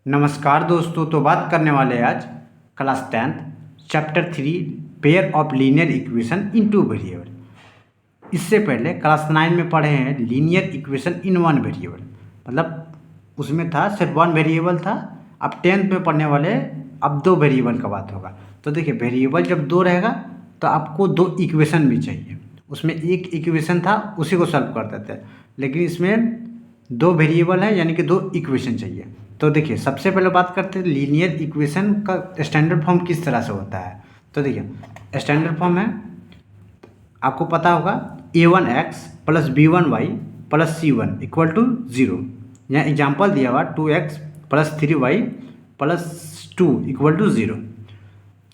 नमस्कार दोस्तों। तो बात करने वाले हैं आज class 10 chapter 3 pair of linear equation in two variable. इससे पहले क्लास 9 में पढ़े हैं linear equation in one variable, मतलब उसमें था सिर्फ वन वेरिएबल था। अब 10th में पढ़ने वाले अब दो वेरिएबल का बात होगा। तो देखिए, वेरिएबल जब दो रहेगा तो आपको दो इक्वेशन भी चाहिए। उसमें एक इक्वेशन था, उसी को सॉल्व करते थे, लेकिन इसमें दो वेरिएबल है यानी कि दो इक्वेशन चाहिए। तो देखिए, सबसे पहले बात करते हैं लीनियर इक्वेशन का स्टैंडर्ड फॉर्म किस तरह से होता है। तो देखिए, स्टैंडर्ड फॉर्म है, आपको पता होगा a1x plus b1y plus c1 equal to 0। यहाँ एग्जाम्पल दिया हुआ 2x plus 3y plus 2 equal to 0।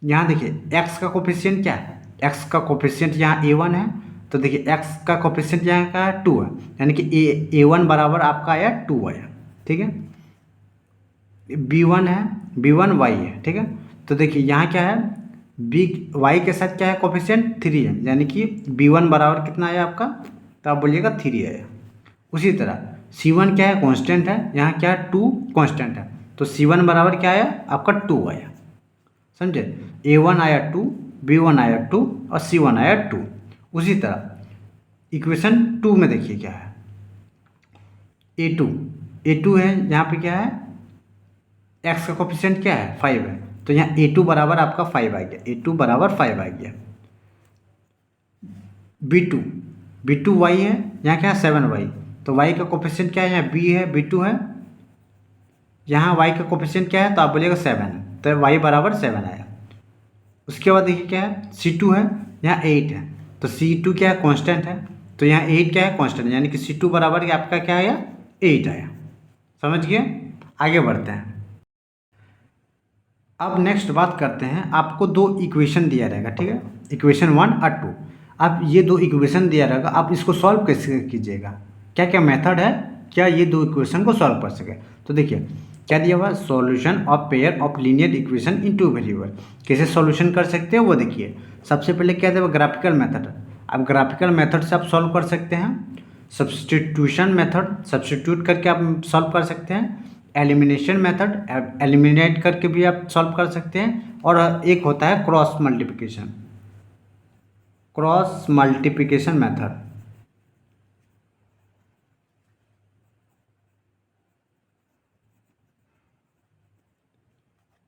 यहाँ देखिए x का कोफिशिएंट क्या है, x का कोफिशिएंट यहाँ a1 है। तो देखिए x का कोफिशिएंट यहाँ का 2 है, यानी कि a1 बराबर आपका आया 2 आया। ठीक है, b1 है, b1 y है। ठीक है, तो देखिए यहाँ क्या है, b y के साथ क्या है कोफिशिएंट 3 है, यानी कि b1 बराबर कितना आया आपका, तो आप बोलिएगा 3 आया। उसी तरह c1 क्या है, कांस्टेंट है, यहाँ क्या है 2 कांस्टेंट है, तो c1 बराबर क्या आया आपका 2 आया। समझे, a1 आया 2, b1 आया 2 और c1 आया 2। उसी तरह इक्वेशन 2 में देखिए क्या है, a2 है, यहाँ पे क्या है x का कोफिशिएंट क्या है 5 है, तो यहाँ a2 बराबर आपका 5 आ गया, a2 बराबर 5 आ गया। b2 y है, यहाँ क्या है 7y, तो y का कोफिशिएंट क्या है, यहाँ b है, b2 है, यहाँ y का कोफिशिएंट क्या है, तो आप बोलिएगा 7 है, तो y बराबर 7 आया। उसके बाद देखिए क्या है c2 है, यहाँ 8 है, तो c2 क्या है कांस्टेंट है, तो यहाँ 8 क्या है कांस्टेंट है, यानी कि c2 बराबर आपका क्या आया 8 आया। समझ गए, आगे बढ़ते हैं। अब नेक्स्ट बात करते हैं, आपको दो इक्वेशन दिया रहेगा। ठीक है, इक्वेशन 1 और 2। अब ये दो इक्वेशन दिया रहेगा, आप इसको सॉल्व कैसे कीजिएगा, क्या क्या मेथड है क्या ये दो इक्वेशन को सॉल्व कर सके। तो देखिए क्या दिया हुआ, solution of pair of linear equation in two variable. कैसे सॉल्यूशन कर सकते हैं वो देखिए। सबसे पहले क्या दिया हुआ, ग्राफिकल मेथड। अब ग्राफिकल मेथड से आप सॉल्व कर सकते हैं। सब्सटीट्यूशन मेथड, सब्सटीट्यूट करके आप सॉल्व कर सकते हैं। एलिमिनेशन मेथड, एलिमिनेट करके भी आप सॉल्व कर सकते हैं। और एक होता है क्रॉस मल्टीप्लिकेशन मेथड।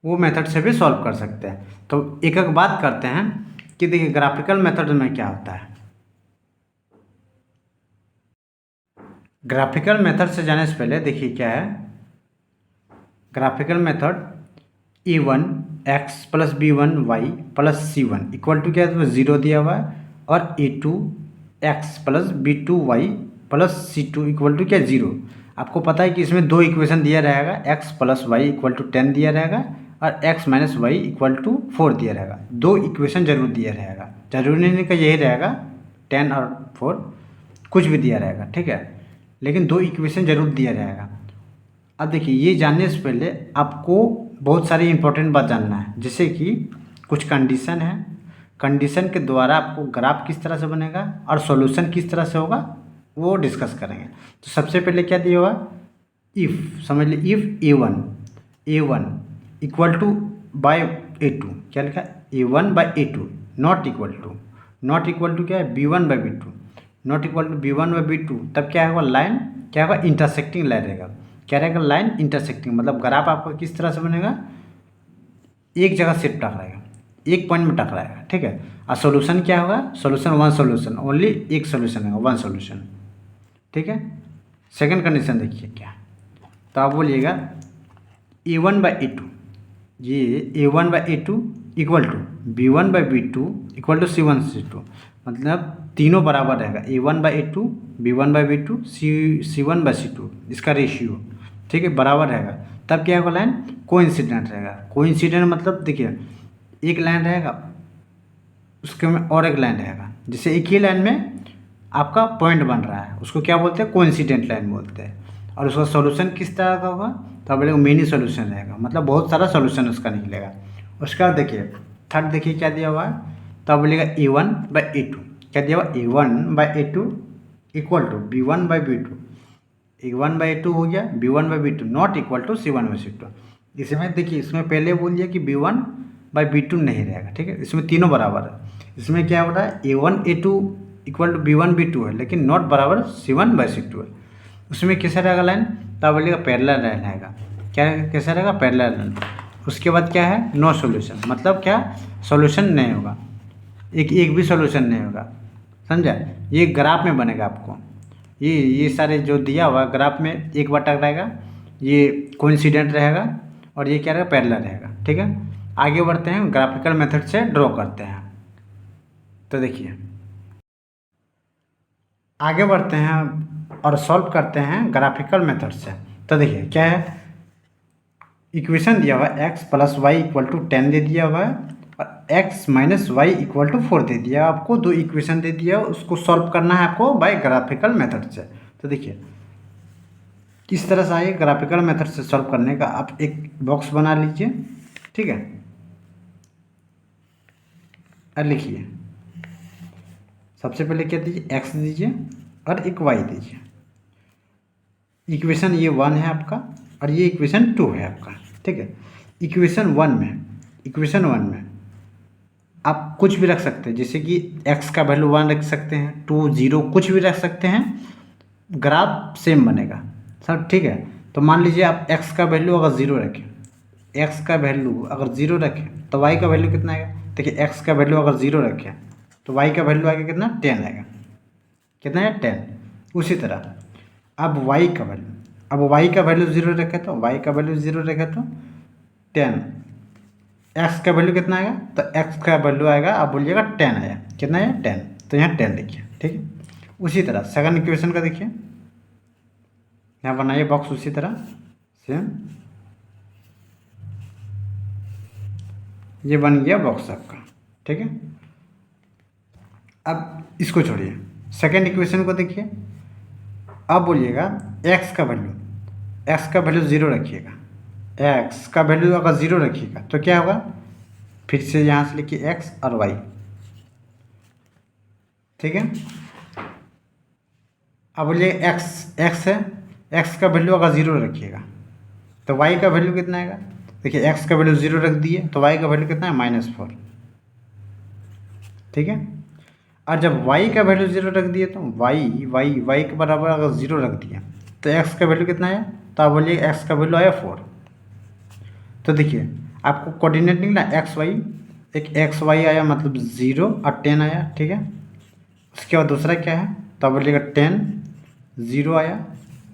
वो मेथड से भी सॉल्व कर सकते हैं। तो एक एक बात करते हैं कि देखिए ग्राफिकल मेथड में क्या होता है। ग्राफिकल मेथड से जाने से पहले देखिए क्या है, graphical method a1x plus b1y plus c1 equal to क्या है 0 दिया हुआ है, और a2x plus b2y plus c2 equal to क्या 0। आपको पता है कि इसमें दो इक्वेशन दिया रहेगा, x plus Y equal to 10 दिया रहेगा और x minus Y equal to 4 दिया रहेगा। दो इक्वेशन जरूर दिया रहेगा, जरूरी नहीं कि यही रहेगा 10 और 4, कुछ भी दिया रहेगा। ठीक है, लेकिन दो इक्वेशन जरूर दिया रहेगा। अब देखिए ये जानने से पहले आपको बहुत सारी इंपॉर्टेंट बात जानना है, जैसे कि कुछ कंडीशन है, कंडीशन के द्वारा आपको ग्राफ किस तरह से बनेगा और सॉल्यूशन किस तरह से होगा वो डिस्कस करेंगे। तो सबसे पहले क्या दिया हुआ, इफ़, समझ लीजिए if a1 equal to bye a2, क्या लिखा है a1 bye a2 not equal to क्या है b1 by b2, not equal to b1 by b2, तब क्या होगा लाइन, क्या होगा इंटरसेक्टिंग लाइन रहेगा। क्या रहेगा लाइन इंटरसेक्टिंग, मतलब ग्राफ आपका किस तरह से बनेगा, एक जगह सिर्फ टकराएगा, एक पॉइंट में टकराएगा। ठीक है, और सोल्यूशन क्या होगा, सोल्यूशन वन सोल्यूशन, ओनली एक सोल्यूशन होगा, वन सोल्यूशन। ठीक है, सेकंड कंडीशन देखिए क्या, तो आप बोलिएगा a1 बाई a2, ये a1 by a2 equal to b1 by b2 equal to c1 c2, मतलब तीनों बराबर रहेगा, a1 by a2, b1 by b2, c1 by c2, इसका रेशियो। ठीक है, बराबर रहेगा, तब क्या होगा लाइन कोइंसिडेंट रहेगा। कोइंसिडेंट मतलब देखिए एक लाइन रहेगा उसके में और एक लाइन रहेगा, जैसे एक ही लाइन में आपका पॉइंट बन रहा है, उसको क्या बोलते हैं कोइंसिडेंट लाइन बोलते हैं। और उसका सॉल्यूशन किस तरह का होगा, तो बोलेगा मेनी सॉल्यूशन रहेगा, मतलब बहुत सारा सॉल्यूशन उसका निकलेगा। उसका देखिए थर्ड देखिए क्या दिया हुआ है, तो आप बोलेगा a1 बाई a2, क्या दिया हुआ a1 by a2 equal to b1 by b2, A1/A2 हो गया, B1/B2 not equal to C1/C2। इसमें देखिए, इसमें पहले बोल दिया कि B1/B2 नहीं रहेगा, ठीक है। इसमें तीनों बराबर है। इसमें क्या हो रहा है, A1/A2 इक्वल टू B1/B2 है, लेकिन नॉट बराबर C1/C2 है। उसमें कैसा रहेगा लाइन, तब बोलिएगा पैरेलल लाइन रहेगा। क्या कैसा रहेगा, पैरेलल लाइन। उसके बाद क्या है, नो सॉल्यूशन, मतलब क्या, सॉल्यूशन नहीं होगा, एक भी सॉल्यूशन नहीं होगा, समझा। ये ग्राफ में बनेगा आपको, ये सारे जो दिया हुआ ग्राफ में एक बटा रहेगा, ये कोइंसिडेंट रहेगा, और ये क्या रहेगा, पैरेलल रहेगा, ठीक है। आगे बढ़ते हैं, ग्राफिकल मेथड से ड्रॉ करते हैं। तो देखिए आगे बढ़ते हैं और सॉल्व करते हैं ग्राफिकल मेथड से। तो देखिए क्या है, इक्वेशन दिया हुआ है x + y = 10 दे दिया हुआ है, और x - y = 4 दे दिया। आपको दो इक्वेशन दे दिया, उसको सॉल्व करना है आपको बाय ग्राफिकल मेथड से। तो देखिए किस तरह से आइए ग्राफिकल मेथड से सॉल्व करने का। आप एक बॉक्स बना लीजिए, ठीक है, और लिखिए। सबसे पहले क्या दीजिए, x दीजिए और एक y दीजिए। इक्वेशन ये 1 है आपका, और ये इक्वेशन 2 है आपका, ठीक है। इक्वेशन 1 में आप कुछ भी रख सकते हैं, जैसे कि x का वैल्यू 1 रख सकते हैं, 2 0 कुछ भी रख सकते हैं, ग्राफ सेम बनेगा सब, ठीक है। तो मान लीजिए आप x का वैल्यू अगर 0 रखें, x का वैल्यू अगर 0 रखें तो y का वैल्यू कितना आएगा। देखिए x का वैल्यू अगर 0 रखें तो y का वैल्यू आएगा कितना, 10 आएगा, कितना है, 10। उसी तरह अब y का वैल्यू, अब y का वैल्यू 0 रखे तो y का वैल्यू 0 रखे तो 10। x का वैल्यू कितना आएगा, तो x का वैल्यू आएगा, आप बोलिएगा 10 आया, कितना है, 10। तो यहाँ 10 लिखिए, ठीक है। उसी तरह सेकंड इक्वेशन का देखिए, यहाँ बनाइए बॉक्स उसी तरह सेम, ये बन गया बॉक्स आपका, ठीक है। अब इसको छोड़िए, सेकंड इक्वेशन को देखिए। अब बोलिएगा x का वैल्यू 0 रखिएगा, x का वैल्यू अगर 0 रखिएगा तो क्या होगा, फिर से यहाँ से लिखिए x और y, ठीक है। अब बोलिए x है, x का वैल्यू अगर 0 रखिएगा तो y का वैल्यू कितना आएगा। देखिए x का वैल्यू 0 रख दिए तो y का वैल्यू कितना है, -4, ठीक है। और जब y का वैल्यू 0 रख दिए तो y के बराबर अगर 0 रख दिया तो x का वैल्यू कितना है, तो आप बोलिए x का वैल्यू आया 4। तो देखिए आपको कोऑर्डिनेट निकला x y, एक x y आया मतलब 0 और 10 आया, ठीक है। उसके बाद दूसरा क्या है, तो आप बोलिएगा 10 0 आया।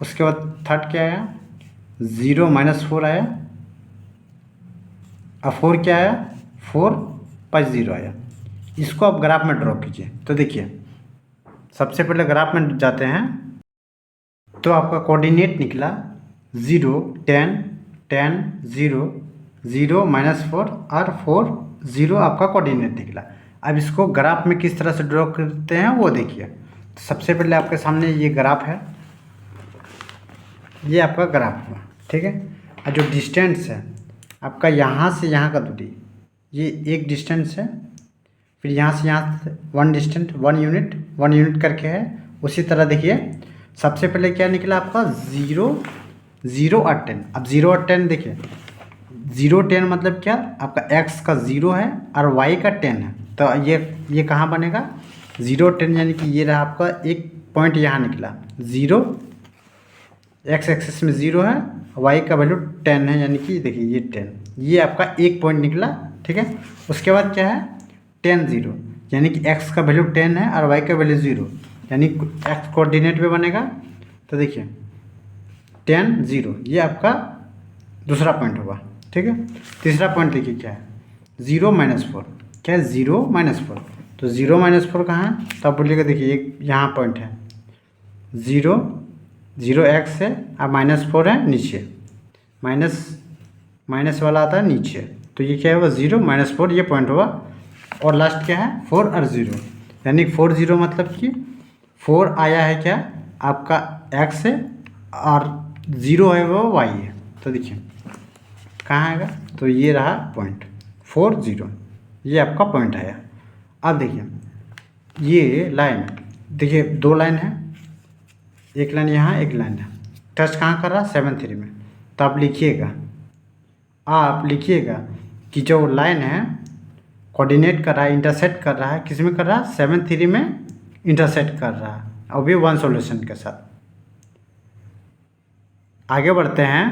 उसके बाद थर्ड क्या आया, 0 - 4 आया, और 4 क्या आया, 4 + 0 आया। इसको आप ग्राफ में ड्रॉ कीजिए। तो देखिए सबसे पहले ग्राफ में जाते हैं, तो आपका कोऑर्डिनेट निकला 0 10 10 0 0 -4 और 4 0 आपका कोऑर्डिनेट निकला। अब इसको ग्राफ में किस तरह से ड्रॉ करते हैं वो देखिए। तो सबसे पहले आपके सामने ये ग्राफ है, ये आपका ग्राफ हुआ, ठीक है। और जो डिस्टेंस है आपका यहाँ से यहाँ का दूरी, ये एक डिस्टेंस है, फिर यहाँ से 1 डिस्टेंस 1 यूनिट करके है। उसी तरह देखिए सबसे पहले क्या निकला आपका 0 0 और 10। अब 0 और 10 देखिए, 0 10 मतलब क्या, आपका x का 0 है और y का 10 है, तो ये कहाँ बनेगा, 0 10, यानी कि ये रहा आपका एक पॉइंट यहाँ निकला 0, x एक्सिस में 0 है, y का वैल्यू 10 है, यानी कि देखिए ये 10, ये आपका एक पॉइंट निकला, ठीक है। उसके बाद क्या है 10 0, यानी कि x का वैल्यू 10 है और y का वैल्यू 0, यानी x कोऑर्डिनेट पे बनेगा। तो देखिए 10 0, ये आपका दूसरा पॉइंट होगा, ठीक है। तीसरा पॉइंट देखिए क्या है, 0 - 4, क्या है 0 - 4, तो 0 - 4 कहाँ है, तो आप बोलिएगा देखिए एक यहाँ पॉइंट है 0 0 x है और -4 है नीचे, माइनस वाला आता है नीचे, तो ये क्या होगा 0 - 4, ये पॉइंट होगा। और लास्ट क्या है 4 और 0, यानी 4 0 मतलब कि 4 आया है क्या आपका x है और 0 है वो y है। तो देखिए कहाँ आएगा, तो ये रहा पॉइंट 4 0, ये आपका पॉइंट आया। अब देखिए ये लाइन, देखिए दो लाइन है, एक लाइन यहाँ एक लाइन है, टच कहाँ कर रहा है 7 3 में। तो आप लिखिएगा कि जो लाइन है कोऑर्डिनेट कर रहा है, इंटरसेक्ट कर रहा है, किस में कर रहा है 7 3 में इंटरसेक्ट कर रहा है, और भी वन सॉल्यूशन के साथ। आगे बढ़ते हैं